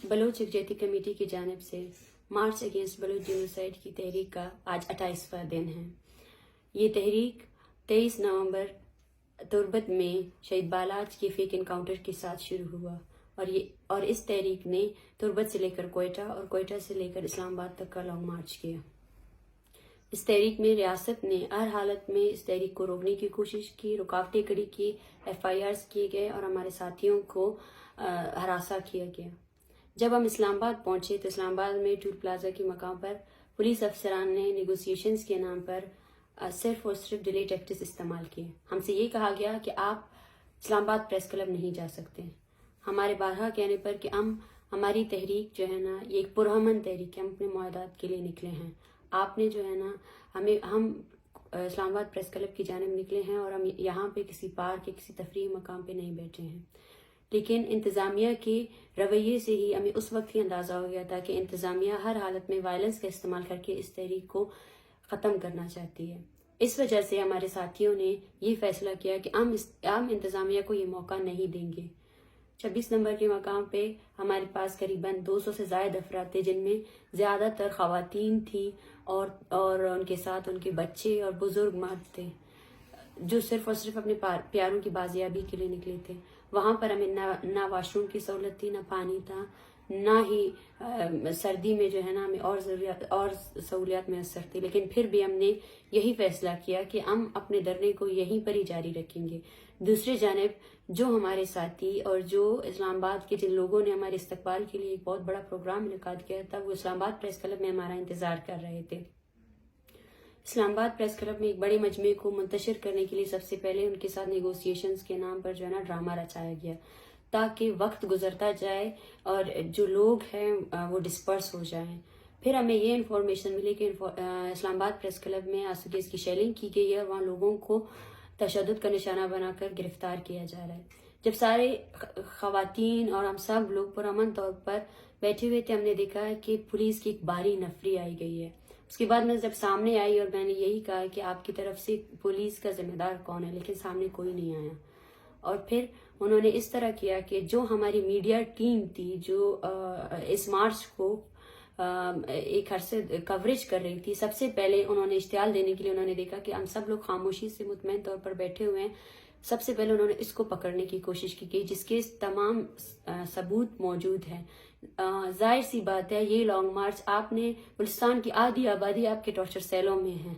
Bloch यकजहती committee की जानिब से मार्च अगेंस्ट बलोच जेनोसाइड की तहरीक का आज 28वां दिन है। ये तहरीक 23 नवंबर तुर्बत में शहीद बालाज के फेक इनकाउंटर के साथ शुरू हुआ और इस तहरीक ने तुर्बत से लेकर कोयटा और कोयटा से लेकर इस्लामाबाद तक का लॉन्ग मार्च किया। इस तहरीक में रियासत ने हर हालत में इस तहरीक को रोकने की कोशिश की, रुकावटें खड़ी की, FIRs किए गए और हमारे साथियों को हरासा किया गया। जब हम इस्लामाबाद पहुंचे तो इस्लामाबाद में टूल प्लाजा के मकाम पर पुलिस अफसरान ने नेगोशिएशंस के नाम पर सिर्फ और सिर्फ डिले टैक्टिक्स इस्तेमाल किए। हमसे ये कहा गया कि आप इस्लामाबाद प्रेस क्लब नहीं जा सकते। हमारे बारहा कहने पर कि हमारी तहरीक जो है ना, ये एक पुरअमन तहरीक है, हम अपने मुआहदात के लिए निकले हैं। आपने जो है ना, हम इस्लामाबाद प्रेस क्लब की जानिब निकले हैं और हम यहाँ पे किसी पार्क या किसी तफरीही मकाम पे नहीं बैठे हैं। लेकिन इंतज़ामिया के रवैये से ही हमें उस वक्त ही अंदाज़ा हो गया था कि इंतज़ामिया हर हालत में वायलेंस का इस्तेमाल करके इस तहरीक को ख़त्म करना चाहती है। इस वजह से हमारे साथियों ने ये फैसला किया कि हम इंतज़ामिया को ये मौका नहीं देंगे। 26 नंबर के मकाम पे हमारे पास करीबन 200 से ज़ायद अफराद थे, जिनमें ज़्यादातर ख़वातीन थी और उनके साथ उनके बच्चे और बुजुर्ग मर्द थे, जो सिर्फ और सिर्फ अपने प्यारों की बाजियाबी के लिए निकले थे। वहाँ पर हमें ना वाशरूम की सहूलत थी, ना पानी था, ना ही सर्दी में जो है ना हमें और सहूलियात मैसर थी। लेकिन फिर भी हमने यही फैसला किया कि हम अपने धरने को यहीं पर ही जारी रखेंगे। दूसरी जानिब जो हमारे साथी और जो इस्लामाबाद के जिन लोगों ने हमारे इस्तकबाल के लिए एक बहुत बड़ा प्रोग्राम मुनक्काद किया था, वो इस्लामाबाद प्रेस क्लब में हमारा इंतजार कर रहे थे। इस्लामाबाद प्रेस क्लब में एक बड़े मजमे को मुंतशिर करने के लिए सबसे पहले उनके साथ नेगोशिएशंस के नाम पर जो है ना ड्रामा रचाया गया, ताकि वक्त गुजरता जाए और जो लोग हैं वो डिस्पर्स हो जाएं। फिर हमें ये इन्फॉर्मेशन मिली कि इस्लामाबाद प्रेस क्लब में आसुगेज की शेलिंग की गई है और वहाँ लोगों को तशद्दुद का निशाना बनाकर गिरफ्तार किया जा रहा है। जब सारे खवातीन और हम सब लोग पुरअमन तौर पर बैठे हुए थे, हमने देखा है कि पुलिस की एक भारी नफरी आई गई है। उसके बाद मैं जब सामने आई और मैंने यही कहा कि आपकी तरफ से पुलिस का जिम्मेदार कौन है, लेकिन सामने कोई नहीं आया। और फिर उन्होंने इस तरह किया कि जो हमारी मीडिया टीम थी, जो इस मार्च को एक अरसे कवरेज कर रही थी, सबसे पहले उन्होंने इश्तिहाल देने के लिए उन्होंने देखा कि हम सब लोग खामोशी से मुतमईन तौर पर बैठे हुए हैं। सबसे पहले उन्होंने इसको पकड़ने की कोशिश की जिसके तमाम सबूत मौजूद हैं। जाहिर सी बात है, ये लॉन्ग मार्च आपने बलूचिस्तान की आधी आबादी आपके टॉर्चर सेलों में है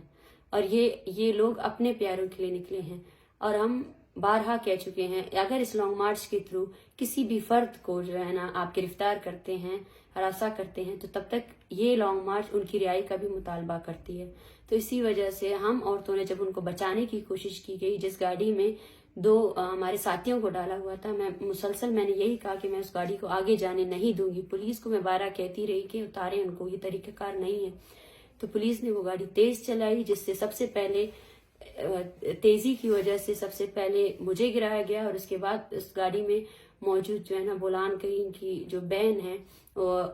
और ये लोग अपने प्यारों के लिए निकले हैं। और हम बारहा कह चुके हैं, अगर इस लॉन्ग मार्च के थ्रू किसी भी फर्द को जो है ना आप गिरफ्तार करते हैं, हरासा करते हैं, तो तब तक ये लॉन्ग मार्च उनकी रिहाई का भी मुतालबा करती है। तो इसी वजह से हम औरतों ने जब उनको बचाने की कोशिश की गई, जिस गाड़ी में दो हमारे साथियों को डाला हुआ था, मैंने यही कहा कि मैं उस गाड़ी को आगे जाने नहीं दूंगी। पुलिस को मैं बारहा कहती रही कि उतारे उनको, ये तरीकाकार नहीं है। तो पुलिस ने वो गाड़ी तेज चलाई, जिससे सबसे पहले तेजी की वजह से सबसे पहले मुझे गिराया गया और उसके बाद उस गाड़ी में मौजूद जो है ना बोलान करीम की जो बहन है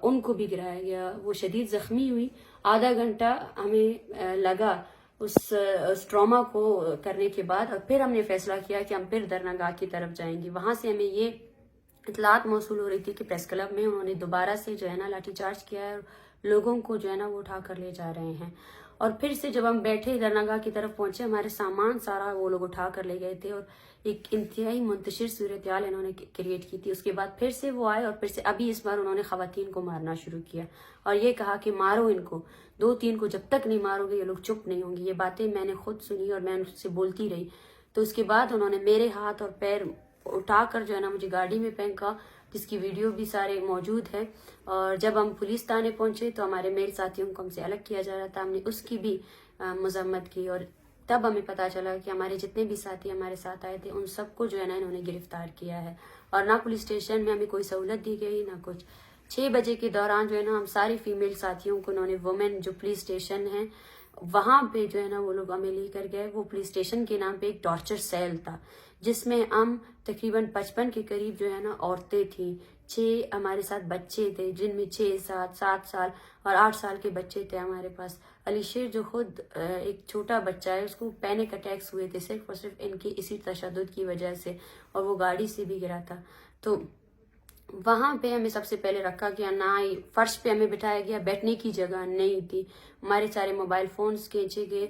उनको भी गिराया गया। वो शदीद जख्मी हुई। आधा घंटा हमें लगा उस ट्रॉमा को करने के बाद, और फिर हमने फैसला किया कि हम फिर दरनागाह की तरफ जाएंगे। वहां से हमें ये इतलात मौसूल हो रही थी कि प्रेस क्लब में उन्होंने दोबारा से जो है ना लाठीचार्ज किया है और लोगों को जो है ना वो उठा कर ले जा रहे हैं। और फिर से जब हम बैठे दरनागाह की तरफ पहुंचे, हमारे सामान सारा वो लोग उठा कर ले गए थे और एक इंतहाई मुंतशिर सूरत हाल इन्होंने क्रिएट की थी। उसके बाद फिर से वो आए और फिर से अभी इस बार उन्होंने खवातीन को मारना शुरू किया और ये कहा कि मारो इनको, 2-3 को जब तक नहीं मारोगे ये लोग चुप नहीं होंगे। ये बातें मैंने खुद सुनी और मैं उनसे बोलती रही। तो उसके बाद उन्होंने मेरे हाथ और पैर उठाकर जो है ना मुझे गाड़ी में फेंका, जिसकी वीडियो भी सारे मौजूद है। और जब हम पुलिस थाने पहुंचे तो हमारे मेल साथियों को हमसे अलग किया जा रहा था, हमने उसकी भी मजम्मत की और तब हमें पता चला कि हमारे जितने भी साथी हमारे साथ आए थे उन सबको जो है ना इन्होंने गिरफ्तार किया है। और ना पुलिस स्टेशन में हमें कोई सहूलत दी गई ना कुछ। 6 बजे के दौरान जो है ना हम सारे फीमेल साथियों को उन्होंने वुमेन जो पुलिस स्टेशन है वहां पे जो है ना वो लोग हमें लेकर गए। वो पुलिस स्टेशन के नाम पे एक टॉर्चर सेल था, जिसमें हम तकरीबन 55 के करीब जो है ना औरतें थी। 6 हमारे साथ बच्चे थे, जिनमें 6, 7 साल और 8 साल के बच्चे थे हमारे पास। अलीशेर जो खुद एक छोटा बच्चा है, उसको पैनिक अटैक्स हुए थे सिर्फ और सिर्फ इनकी इसी तशद्दुद की वजह से, और वो गाड़ी से भी गिरा था। तो वहाँ पे हमें सबसे पहले रखा गया, ना ही फर्श पे हमें बिठाया गया, बैठने की जगह नहीं थी, हमारे सारे मोबाइल फोन्स खींचे गए।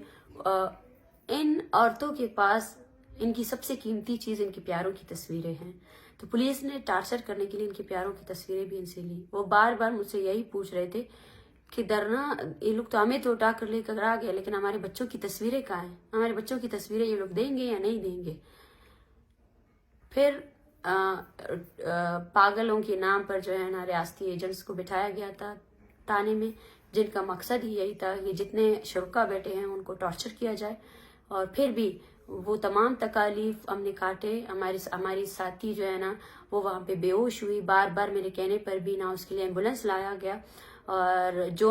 इन औरतों के पास इनकी सबसे कीमती चीज इनके प्यारों की तस्वीरें हैं, तो पुलिस ने टार्चर करने के लिए इनके प्यारों की तस्वीरें भी इनसे ली। वो बार बार मुझसे यही पूछ रहे थे कि डरना, ये लोग तो हमें तो उठा कर लेकर आ गए, लेकिन हमारे बच्चों की तस्वीरें कहाँ हैं, हमारे बच्चों की तस्वीरें ये लोग देंगे या नहीं देंगे। फिर पागलों के नाम पर जो है ना रियासती एजेंट्स को बिठाया गया था थाने में, जिनका मकसद ही यही था कि जितने शुरका बैठे हैं उनको टॉर्चर किया जाए। और फिर भी वो तमाम तकालीफ हमने काटे। हमारी साथी जो है ना वो वहाँ पे बेहोश हुई, बार बार मेरे कहने पर भी ना उसके लिए एम्बुलेंस लाया गया, और जो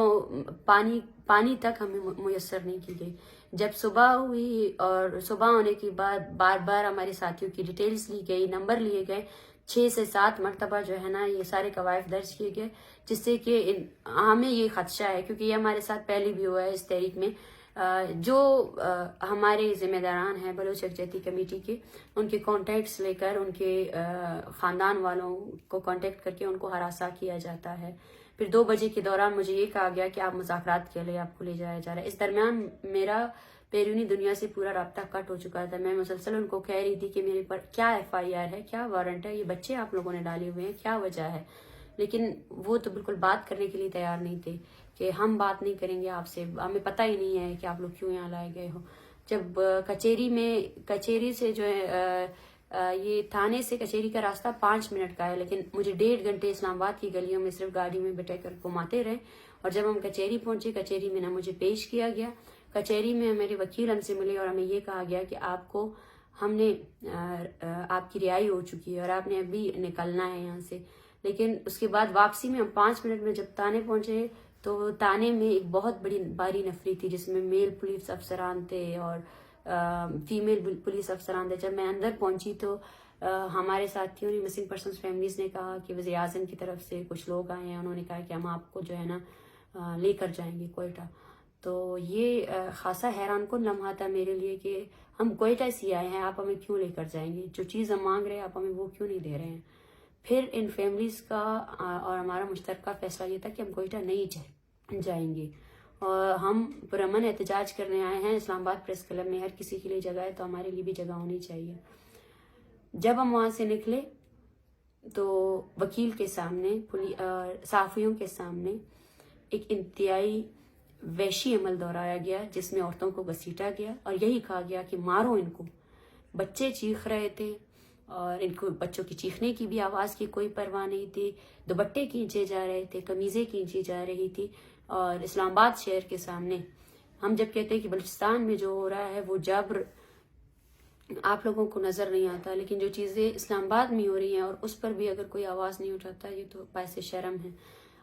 पानी तक हमें मुयस्सर नहीं की गई। जब सुबह हुई और सुबह होने के बाद बार बार हमारे साथियों की डिटेल्स ली गई, नंबर लिए गए, 6 से 7 मरतबा जो है ना ये सारे कवायद दर्ज किए गए, जिससे कि हमें ये खदशा है, क्योंकि ये हमारे साथ पहले भी हुआ है इस तहरीक में। जो हमारे जिम्मेदारान हैं बलोच यकजहती कमेटी के, उनके कॉन्टेक्ट्स लेकर उनके ख़ानदान वालों को कांटेक्ट करके उनको हरासा किया जाता है। फिर 2 बजे के दौरान मुझे ये कहा गया कि आप मुज़ाकरात के लिए आपको ले जाया जा रहा है। इस दरमियान मेरा बैरूनी दुनिया से पूरा राब्ता कट हो चुका था। मैं मुसलसल उनको कह रही थी कि मेरे पर क्या FIR है, क्या वारंट है, ये बच्चे आप लोगों ने डाले हुए हैं, क्या वजह है। लेकिन वो तो बिल्कुल बात करने के लिए तैयार नहीं थे कि हम बात नहीं करेंगे आपसे, हमें पता ही नहीं है कि आप लोग क्यों यहाँ लाए गए हो। जब कचेरी से जो है ये थाने से कचेरी का रास्ता 5 मिनट का है, लेकिन मुझे 1.5 घंटे इस्लामाबाद की गलियों में सिर्फ गाड़ी में बैठे कर घुमाते रहे। और जब हम कचेरी पहुंचे, कचेरी में ना मुझे पेश किया गया। कचेरी में मेरे वकील हमसे मिले और हमें ये कहा गया कि आपको हमने आपकी रिहाई हो चुकी है और आपने अभी निकलना है यहाँ से। लेकिन उसके बाद वापसी में हम 5 मिनट में जब थाने पहुंचे तो थाने में एक बहुत बड़ी भारी नफरी थी, जिसमें मेल पुलिस अफसरान थे और फीमेल पुलिस अफसरान थे। जब मैं अंदर पहुंची तो हमारे साथियों ने, मिसिंग पर्सन्स फैमिलीज ने कहा कि वज़ीर आज़म की तरफ से कुछ लोग आए हैं, उन्होंने कहा कि हम आपको जो है ना लेकर जाएंगे कोयटा। तो ये खासा हैरान कुन लम्हा था मेरे लिए कि हम कोयटा से आए हैं, आप हमें क्यों लेकर जाएंगे, जो चीज़ हम मांग रहे हैं आप हमें वो क्यों नहीं दे रहे हैं। फिर इन फैमिलीज का और हमारा मुश्तरका फैसला ये था कि हम कोयटा नहीं जाएंगे और हम पुरअमन एहतजाज करने आए हैं। इस्लामाबाद प्रेस क्लब में हर किसी के लिए जगह है, तो हमारे लिए भी जगह होनी चाहिए। जब हम वहां से निकले तो वकील के सामने, साफियों के सामने एक इंतहाई वहशी अमल दोहराया गया, जिसमें औरतों को घसीटा गया और यही कहा गया कि मारो इनको। बच्चे चीख रहे थे और इनको बच्चों की चीखने की भी आवाज़ की कोई परवाह नहीं थी। दुपट्टे खींचे जा रहे थे, कमीज़ें खींची जा रही थी। और इस्लामाबाद शहर के सामने हम जब कहते हैं कि बलूचिस्तान में जो हो रहा है वो जबर आप लोगों को नज़र नहीं आता, लेकिन जो चीज़ें इस्लामाबाद में हो रही हैं और उस पर भी अगर कोई आवाज़ नहीं उठाता, ये तो बायसे शर्म है।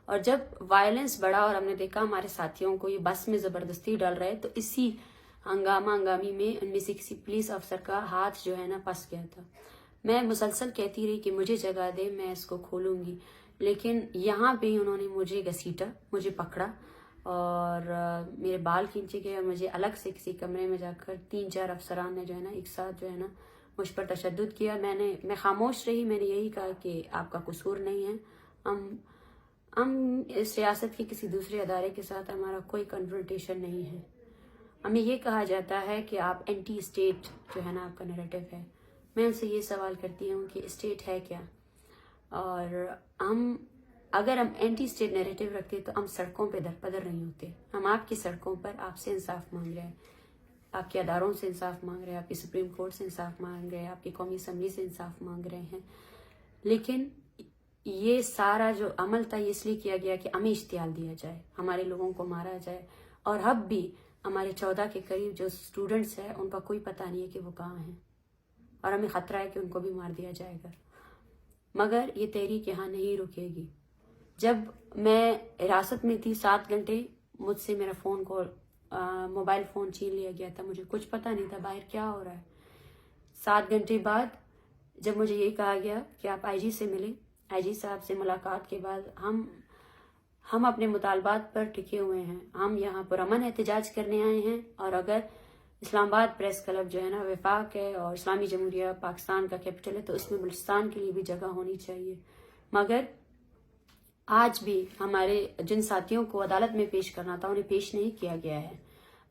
और जब वायलेंस बढ़ा और हमने देखा हमारे साथियों को ये बस में ज़बरदस्ती डाल रहे, तो इसी हंगामी में उनमें से किसी पुलिस अफसर का हाथ जो है ना फंस गया था। मैं मुसलसल कहती रही कि मुझे जगह दे, मैं इसको खोलूंगी, लेकिन यहाँ पे उन्होंने मुझे घसीटा, मुझे पकड़ा और मेरे बाल खींचे गए और मुझे अलग से किसी कमरे में जाकर 3-4 अफसरान ने जो है ना एक साथ जो है ना मुझ पर तशद्दुद किया। मैं खामोश रही, मैंने यही कहा कि आपका कसूर नहीं है, हम इस रियासत के किसी दूसरे अदारे के साथ हमारा कोई कन्फ्रंटेशन नहीं है। हमें ये कहा जाता है कि आप एंटी स्टेट जो है ना आपका नैरेटिव है। मैं उनसे ये सवाल करती हूँ कि स्टेट है क्या, और अगर हम एंटी स्टेट नैरेटिव रखते तो हम सड़कों पे दरपदर नहीं होते। हम आपकी सड़कों पर आपसे इंसाफ मांग रहे हैं, आपके अदारों से इंसाफ मांग रहे हैं, आपकी सुप्रीम कोर्ट से इंसाफ मांग रहे हैं, आपकी कौमी असम्बली से इंसाफ मांग रहे हैं। लेकिन ये सारा जो अमल था ये इसलिए किया गया कि हमें इश्तियाल दिया जाए, हमारे लोगों को मारा जाए। और अब भी हमारे 14 के करीब जो स्टूडेंट्स हैं उनका कोई पता नहीं है कि वो कहाँ हैं, और हमें खतरा है कि उनको भी मार दिया जाएगा। मगर ये तहरीक यहाँ नहीं रुकेगी। जब मैं हिरासत में थी 7 घंटे मुझसे मेरा फ़ोन कॉल, मोबाइल फ़ोन छीन लिया गया था, मुझे कुछ पता नहीं था बाहर क्या हो रहा है। 7 घंटे बाद जब मुझे ये कहा गया कि आप IG से मिलें, IG साहब से मुलाकात के बाद हम अपने मुतालबात पर टिके हुए हैं। हम यहाँ पुरअमन एहतजाज करने आए हैं, और अगर इस्लामाबाद प्रेस क्लब जो है ना वफाक है और इस्लामी जमहूरिया पाकिस्तान का कैपिटल है, तो उसमें बलूचिस्तान के लिए भी जगह होनी चाहिए। مگر آج بھی ہمارے جن ساتھیوں کو عدالت میں پیش کرنا تھا انہیں پیش نہیں کیا گیا ہے،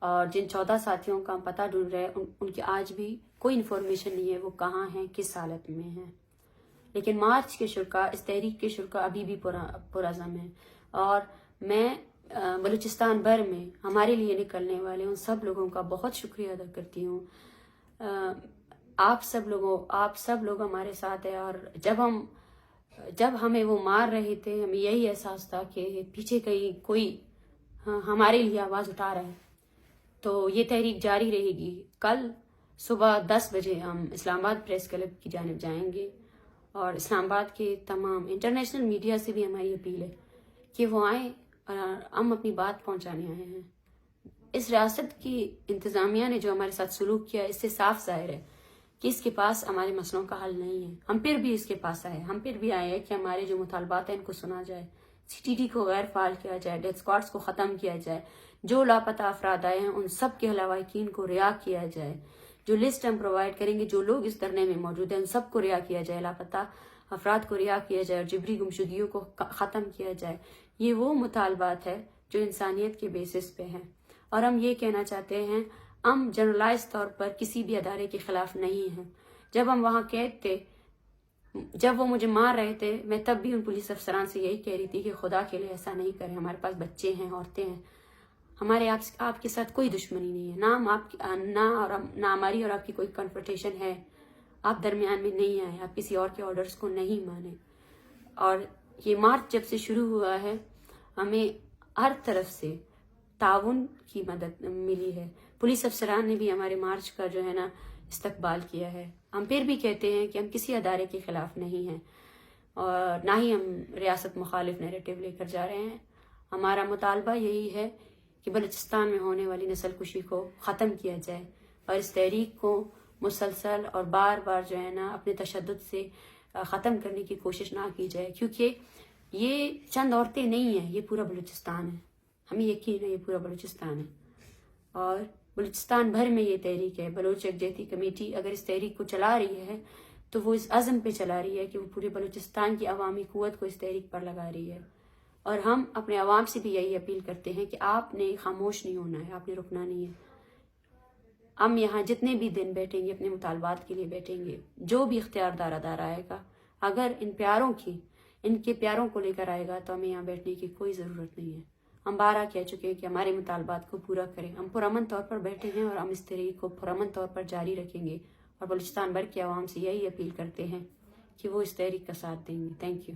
اور جن 14 ساتھیوں کا ہم پتہ ڈھونڈ رہے ہیں ان کی آج بھی کوئی انفارمیشن نہیں ہے وہ کہاں ہیں، کس حالت میں ہیں۔ لیکن مارچ کے شرکاء، اس تحریک کے شرکاء ابھی بھی پرعزم ہیں، اور میں بلوچستان بھر میں ہمارے لیے نکلنے والے ان سب لوگوں کا بہت شکریہ ادا کرتی ہوں۔ آپ سب لوگ ہمارے ساتھ ہیں، اور جب ہمیں وہ مار رہے تھے ہمیں یہی احساس تھا کہ پیچھے کہیں کوئی ہمارے لیے آواز اٹھا رہا ہے، تو یہ تحریک جاری رہے گی۔ کل صبح 10 بجے ہم اسلام آباد پریس کلب کی جانب جائیں گے، اور اسلام آباد کے تمام انٹرنیشنل میڈیا سے بھی ہماری اپیل ہے کہ وہ آئیں اور ہم اپنی بات پہنچانے آئے ہیں۔ اس ریاست کی انتظامیہ نے جو ہمارے ساتھ سلوک کیا، اس سے صاف ظاہر ہے کہ اس کے پاس ہمارے مسئلوں کا حل نہیں ہے۔ ہم پھر بھی اس کے پاس آئے، ہم پھر بھی آئے ہیں کہ ہمارے جو مطالبات ہیں ان کو سنا جائے، CTT کو غیر فعال کیا جائے، ڈیتھ اسکواڈس کو ختم کیا جائے، جو لاپتہ افراد آئے ہیں ان سب کے لواحقین کو رہا کیا جائے، جو لسٹ ہم پرووائڈ کریں گے جو لوگ اس دھرنے میں موجود ہیں ان سب کو رہا کیا جائے، لاپتہ افراد کو رہا کیا جائے، اور جبری گمشدگیوں کو ختم کیا جائے۔ یہ وہ مطالبات ہے جو انسانیت کے بیسس پہ ہیں، اور ہم یہ کہنا چاہتے ہیں ہم جنرلائز طور پر کسی بھی ادارے کے خلاف نہیں ہیں۔ جب ہم وہاں قید تھے، جب وہ مجھے مار رہے تھے، میں تب بھی ان پولیس افسران سے یہی کہہ رہی تھی کہ خدا کے لیے ایسا نہیں کریں، ہمارے پاس بچے ہیں، عورتیں ہیں، ہمارے آپ کے ساتھ کوئی دشمنی نہیں ہے، نہ ہماری اور آپ کی کوئی کنفرنٹیشن ہے، آپ درمیان میں نہیں آئے، آپ کسی اور کے آرڈرز کو نہیں مانیں۔ اور یہ مارچ جب سے شروع ہوا ہے ہمیں ہر طرف سے تعاون کی مدد ملی ہے، پولیس افسران نے بھی ہمارے مارچ کا جو ہے نا استقبال کیا ہے۔ ہم پھر بھی کہتے ہیں کہ ہم کسی ادارے کے خلاف نہیں ہیں، اور نہ ہی ہم ریاست مخالف نیریٹو لے کر جا رہے ہیں۔ ہمارا مطالبہ یہی ہے کہ بلوچستان میں ہونے والی نسل کشی کو ختم کیا جائے، اور اس تحریک کو مسلسل اور بار بار جو ہے نا اپنے تشدد سے ختم کرنے کی کوشش نہ کی جائے، کیونکہ یہ چند عورتیں نہیں ہیں، یہ پورا بلوچستان ہے، ہمیں یقین ہے یہ پورا بلوچستان ہے، اور بلوچستان بھر میں یہ تحریک ہے۔ بلوچ یکجہتی کمیٹی اگر اس تحریک کو چلا رہی ہے تو وہ اس عزم پہ چلا رہی ہے کہ وہ پورے بلوچستان کی عوامی قوت کو اس تحریک پر لگا رہی ہے، اور ہم اپنے عوام سے بھی یہی اپیل کرتے ہیں کہ آپ نے خاموش نہیں ہونا ہے، آپ نے رکنا نہیں ہے۔ ہم یہاں جتنے بھی دن بیٹھیں گے اپنے مطالبات کے لیے بیٹھیں گے، جو بھی اختیار دار آئے گا اگر ان کے پیاروں کو لے کر آئے گا تو ہمیں یہاں بیٹھنے کی کوئی ضرورت نہیں ہے۔ ہم بارہ کہہ چکے ہیں کہ ہمارے مطالبات کو پورا کریں، ہم پرامن طور پر بیٹھے ہیں، اور ہم اس تحریک کو پرامن طور پر جاری رکھیں گے، اور بلوچستان بھر کے عوام سے یہی اپیل کرتے ہیں کہ وہ اس تحریک کا ساتھ دیں گے۔ Thank you.